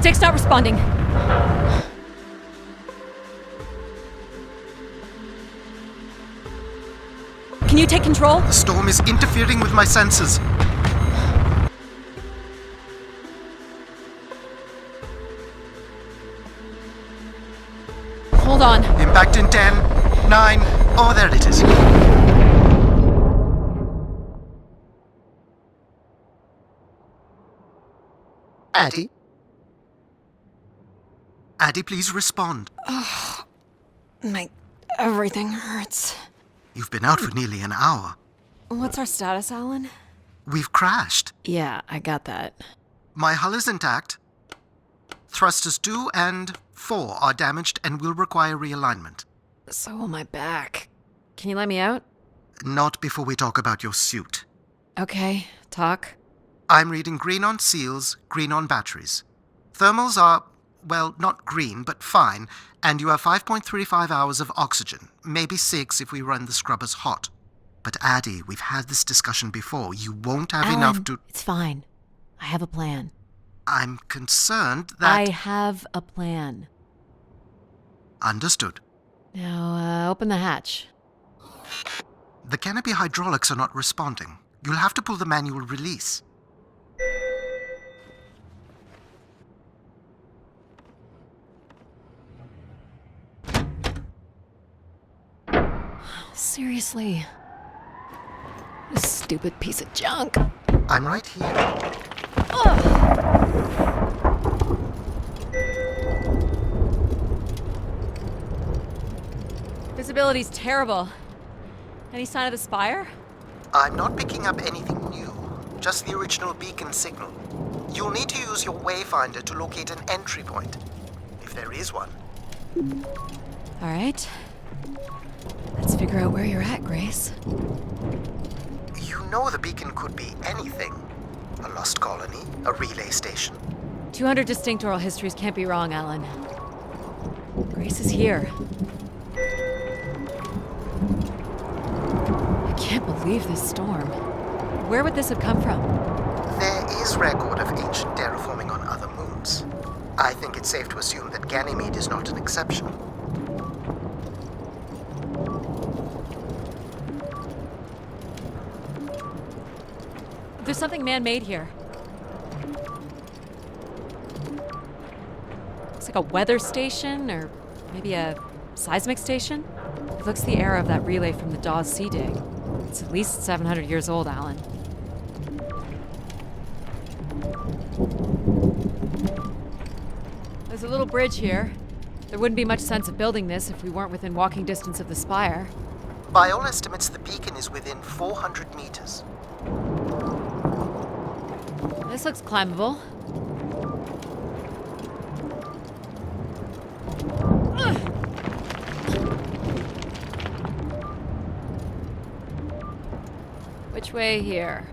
Stick's not responding. Can you take control? The storm is interfering with my senses. Hold on. Impact in 10, 9, oh, there it is. Addie? Addie, please respond. Everything hurts. You've been out for nearly an hour. What's our status, Alan? We've crashed. Yeah, I got that. My hull is intact. Thrusters 2 and 4 are damaged and will require realignment. So will my back. Can you let me out? Not before we talk about your suit. Okay, talk. I'm reading green on seals, green on batteries. Thermals are, well, not green, but fine, and you have 5.35 hours of oxygen, maybe 6 if we run the scrubbers hot. But Addie, we've had this discussion before. You won't have Alan, enough to... It's fine. I have a plan. I'm concerned that... I have a plan. Understood. Now, open the hatch. The canopy hydraulics are not responding. You'll have to pull the manual release. Seriously. This stupid piece of junk. I'm right here. Visibility's terrible. Any sign of the spire? I'm not picking up anything new, just the original beacon signal. You'll need to use your wayfinder to locate an entry point, if there is one. All right. Let's figure out where you're at, Grace. You know the beacon could be anything. A lost colony, a relay station. 200 distinct oral histories can't be wrong, Alan. Grace is here. I can't believe this storm. Where would this have come from? There is record of ancient terraforming on other moons. I think it's safe to assume that Ganymede is not an exception. There's something man-made here. Looks like a weather station, or maybe a seismic station. It looks the era of that relay from the Dawes Sea Dig. It's at least 700 years old, Alan. There's a little bridge here. There wouldn't be much sense of building this if we weren't within walking distance of the spire. By all estimates, the beacon is within 400 meters. This looks climbable. Ugh. Which way here?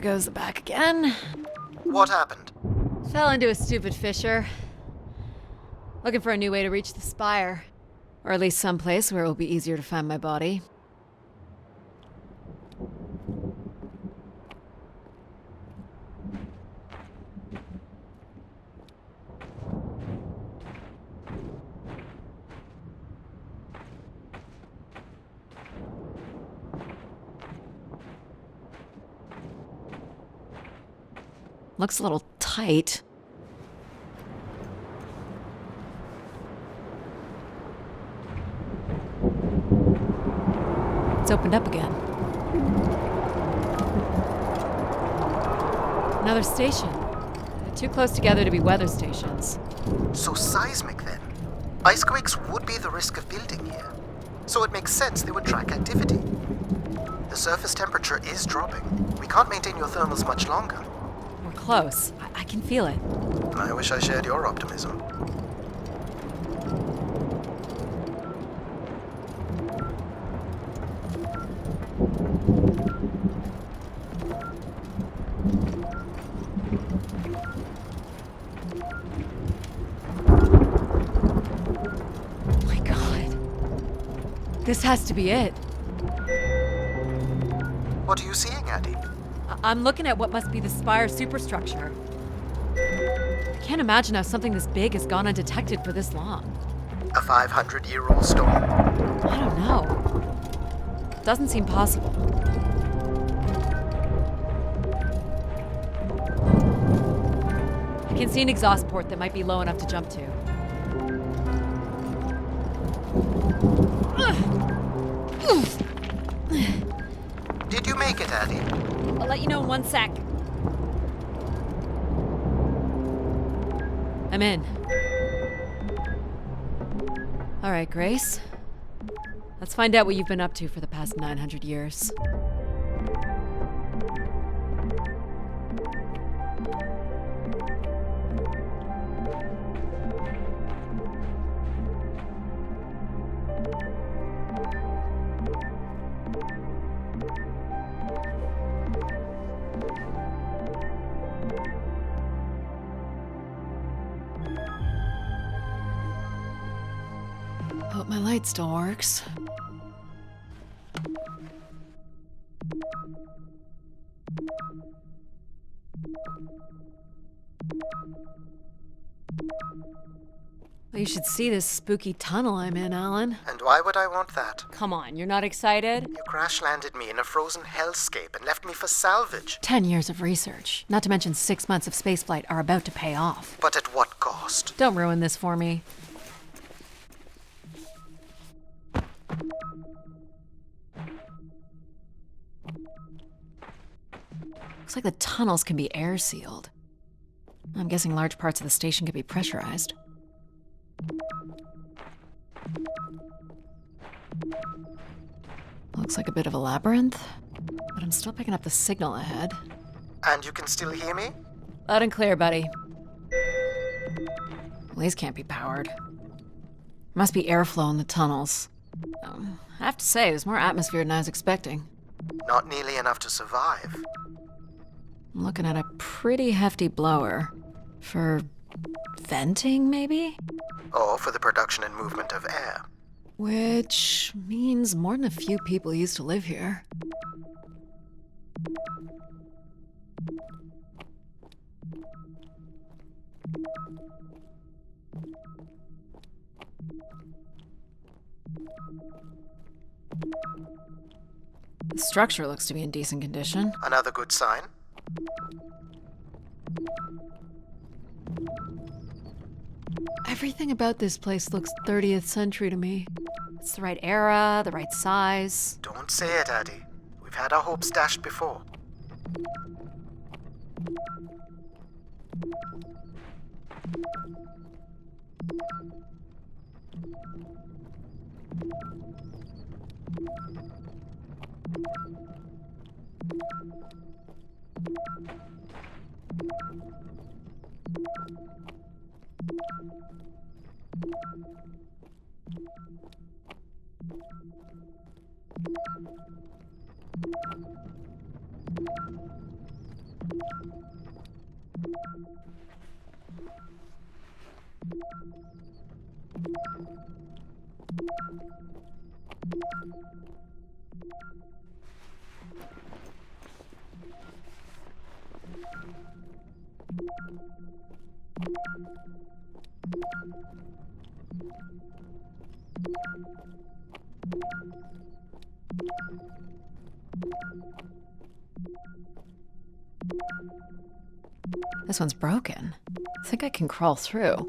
Goes the back again. What happened? Fell into a stupid fissure. Looking for a new way to reach the spire. Or at least someplace where it will be easier to find my body. Looks a little tight. It's opened up again. Another station. They're too close together to be weather stations. So seismic then. Icequakes would be the risk of building here. So it makes sense they would track activity. The surface temperature is dropping. We can't maintain your thermals much longer. We're close. I can feel it. I wish I shared your optimism. Oh my god. This has to be it. What are you seeing, Addie? I'm looking at what must be the Spire superstructure. I can't imagine how something this big has gone undetected for this long. A 500-year-old storm? I don't know. Doesn't seem possible. I can see an exhaust port that might be low enough to jump to. Did you make it, Addie? I'll let you know in 1 sec. I'm in. All right, Grace. Let's find out what you've been up to for the past 900 years. Hope my light still works. Well, you should see this spooky tunnel I'm in, Alan. And why would I want that? Come on, you're not excited? You crash-landed me in a frozen hellscape and left me for salvage. 10 years of research, not to mention 6 months of spaceflight, are about to pay off. But at what cost? Don't ruin this for me. Looks like the tunnels can be air sealed. I'm guessing large parts of the station could be pressurized. Looks like a bit of a labyrinth, but I'm still picking up the signal ahead. And you can still hear me? Loud and clear, buddy. Well, these can't be powered. Must be airflow in the tunnels. I have to say, there's more atmosphere than I was expecting. Not nearly enough to survive. I'm looking at a pretty hefty blower. For venting, maybe? Or for the production and movement of air. Which means more than a few people used to live here. The structure looks to be in decent condition. Another good sign. Everything about this place looks 30th century to me. It's the right era, the right size. Don't say it, Addie. We've had our hopes dashed before. This one's broken. I think I can crawl through.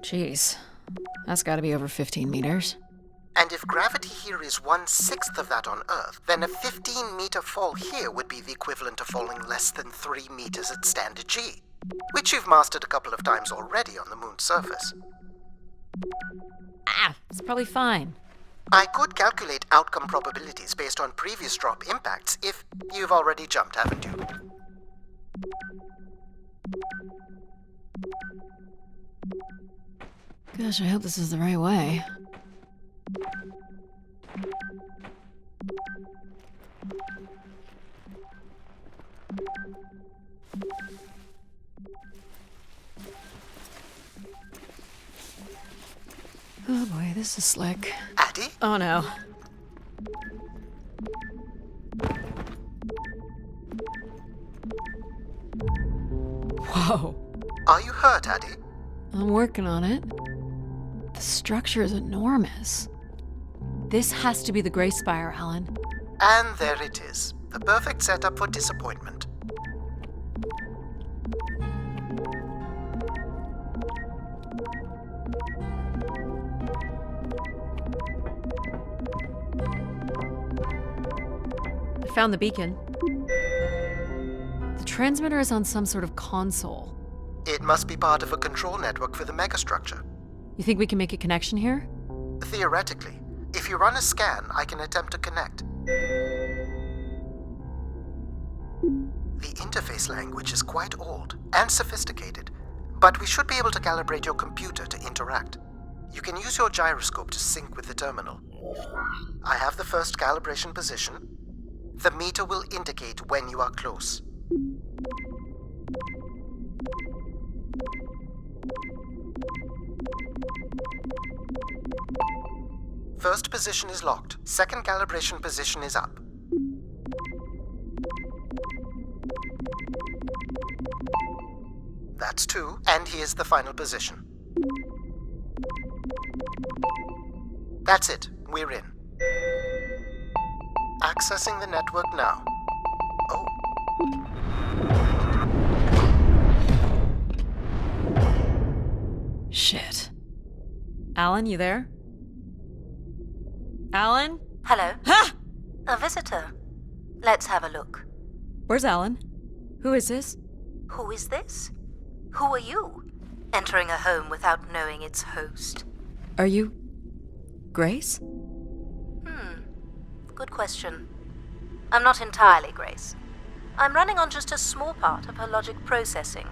Jeez, that's gotta be over 15 meters. And if gravity here is 1/6 of that on Earth, then a 15-meter fall here would be the equivalent of falling less than 3 meters at standard G, which you've mastered a couple of times already on the moon's surface. It's probably fine. I could calculate outcome probabilities based on previous drop impacts if you've already jumped, haven't you? Gosh, I hope this is the right way. Oh boy, this is slick. Addie? Oh no. Whoa. Are you hurt, Addie? I'm working on it. The structure is enormous. This has to be the Gray Spire, Alan. And there it is. The perfect setup for disappointment. I found the beacon. The transmitter is on some sort of console. It must be part of a control network for the megastructure. You think we can make a connection here? Theoretically. If you run a scan, I can attempt to connect. The interface language is quite old and sophisticated, but we should be able to calibrate your computer to interact. You can use your gyroscope to sync with the terminal. I have the first calibration position. The meter will indicate when you are close. First position is locked. Second calibration position is up. That's 2, and here's the final position. That's it. We're in. Accessing the network now. Oh. Shit. Alan, you there? Alan? Hello? Ha! A visitor. Let's have a look. Where's Alan? Who is this? Who is this? Who are you? Entering a home without knowing its host. Are you... Grace? Good question. I'm not entirely Grace. I'm running on just a small part of her logic processing.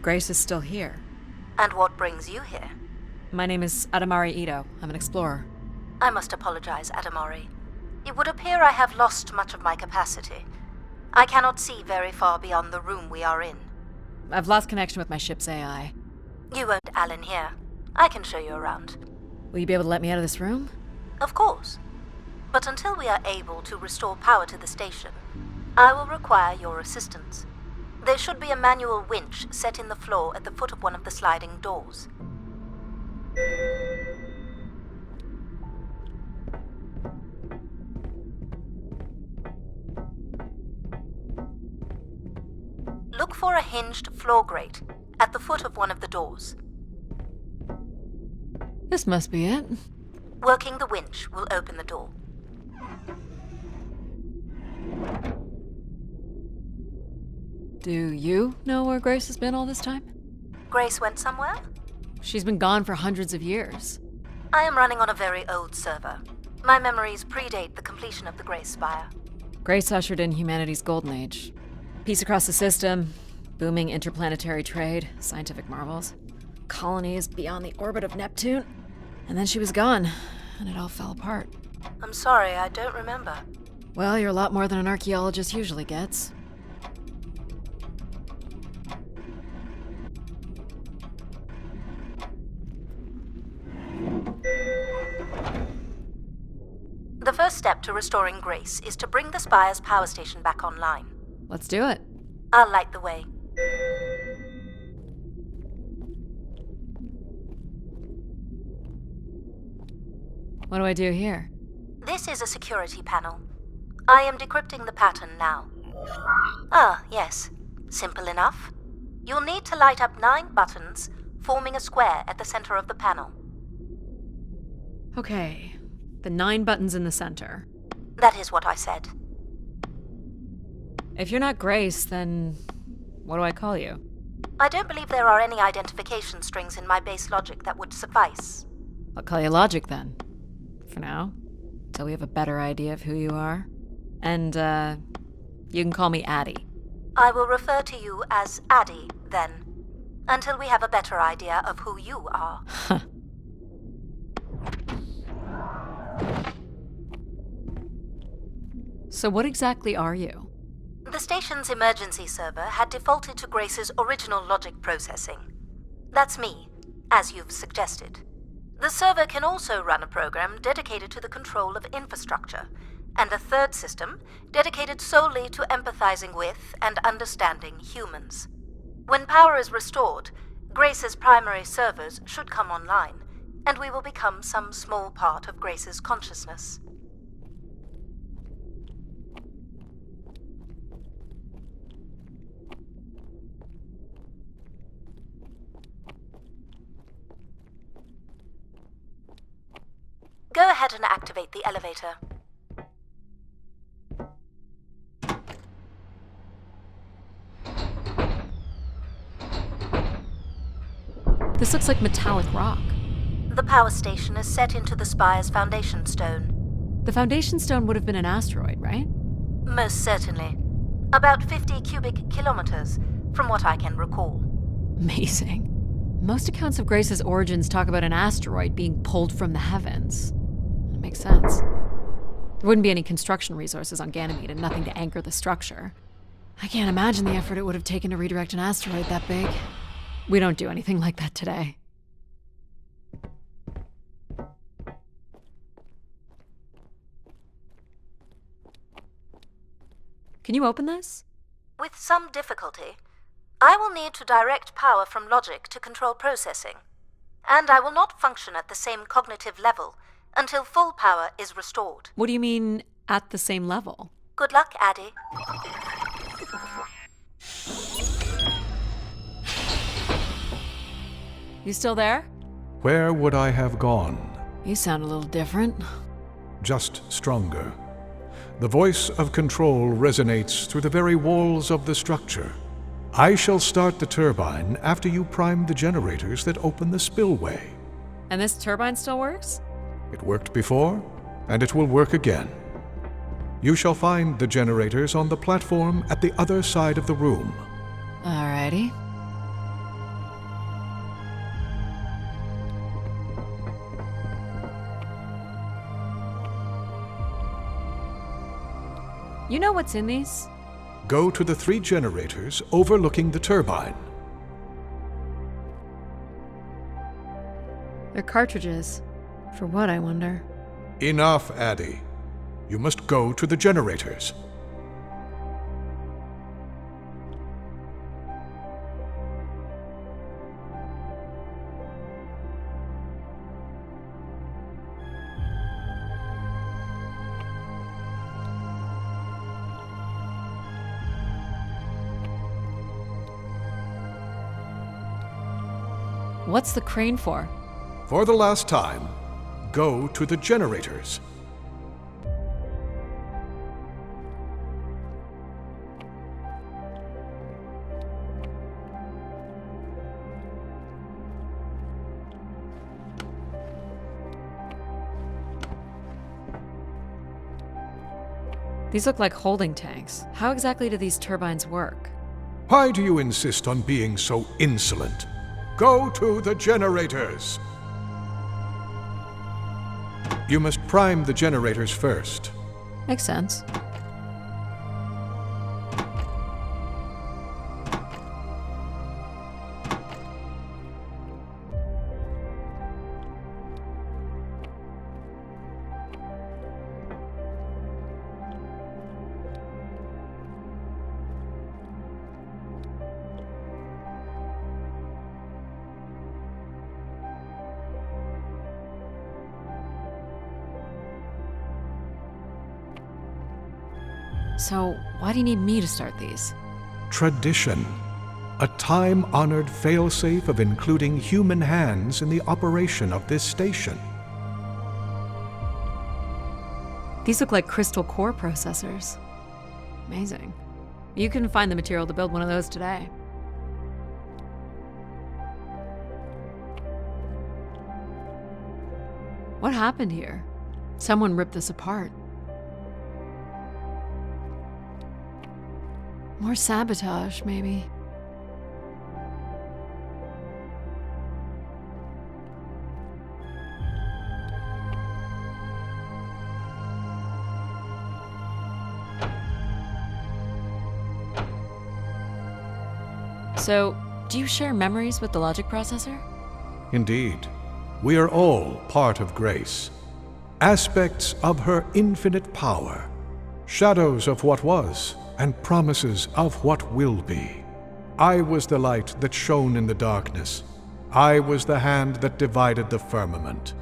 Grace is still here. And what brings you here? My name is Adamari Ito. I'm an explorer. I must apologize, Adamori. It would appear I have lost much of my capacity. I cannot see very far beyond the room we are in. I've lost connection with my ship's AI. You won't, Alan, here. I can show you around. Will you be able to let me out of this room? Of course. But until we are able to restore power to the station, I will require your assistance. There should be a manual winch set in the floor at the foot of one of the sliding doors. Look for a hinged floor grate at the foot of one of the doors. This must be it. Working the winch will open the door. Do you know where Grace has been all this time? Grace went somewhere? She's been gone for hundreds of years. I am running on a very old server. My memories predate the completion of the Gray Spire. Grace ushered in humanity's golden age. Peace across the system, booming interplanetary trade, scientific marvels, colonies beyond the orbit of Neptune. And then she was gone, and it all fell apart. I'm sorry, I don't remember. Well, you're a lot more than an archaeologist usually gets. The first step to restoring Grace is to bring the Spire's power station back online. Let's do it. I'll light the way. What do I do here? This is a security panel. I am decrypting the pattern now. Ah, yes. Simple enough. You'll need to light up 9 buttons, forming a square at the center of the panel. Okay, the 9 buttons in the center. That is what I said. If you're not Grace, then what do I call you? I don't believe there are any identification strings in my base logic that would suffice. I'll call you Logic then. For now. Till we have a better idea of who you are. And, you can call me Addie. I will refer to you as Addie, then, until we have a better idea of who you are. So what exactly are you? The station's emergency server had defaulted to Grace's original logic processing. That's me, as you've suggested. The server can also run a program dedicated to the control of infrastructure, and a third system dedicated solely to empathizing with and understanding humans. When power is restored, Grace's primary servers should come online, and we will become some small part of Grace's consciousness. Go ahead and activate the elevator. This looks like metallic rock. The power station is set into the spire's foundation stone. The foundation stone would have been an asteroid, right? Most certainly. About 50 cubic kilometers, from what I can recall. Amazing. Most accounts of Grace's origins talk about an asteroid being pulled from the heavens. It makes sense. There wouldn't be any construction resources on Ganymede and nothing to anchor the structure. I can't imagine the effort it would have taken to redirect an asteroid that big. We don't do anything like that today. Can you open this? With some difficulty. I will need to direct power from logic to control processing. And I will not function at the same cognitive level until full power is restored. What do you mean, at the same level? Good luck, Addie. You still there? Where would I have gone? You sound a little different. Just stronger. The voice of control resonates through the very walls of the structure. I shall start the turbine after you prime the generators that open the spillway. And this turbine still works? It worked before, and it will work again. You shall find the generators on the platform at the other side of the room. Alrighty. You know what's in these? Go to the 3 generators overlooking the turbine. They're cartridges. For what, I wonder? Enough, Addie. You must go to the generators. What's the crane for? For the last time, go to the generators. These look like holding tanks. How exactly do these turbines work? Why do you insist on being so insolent? Go to the generators! You must prime the generators first. Makes sense. So, why do you need me to start these? Tradition. A time-honored failsafe of including human hands in the operation of this station. These look like crystal core processors. Amazing. You can find the material to build one of those today. What happened here? Someone ripped this apart. More sabotage, maybe. So, do you share memories with the logic processor? Indeed, we are all part of Grace, aspects of her infinite power, shadows of what was, and promises of what will be. I was the light that shone in the darkness. I was the hand that divided the firmament.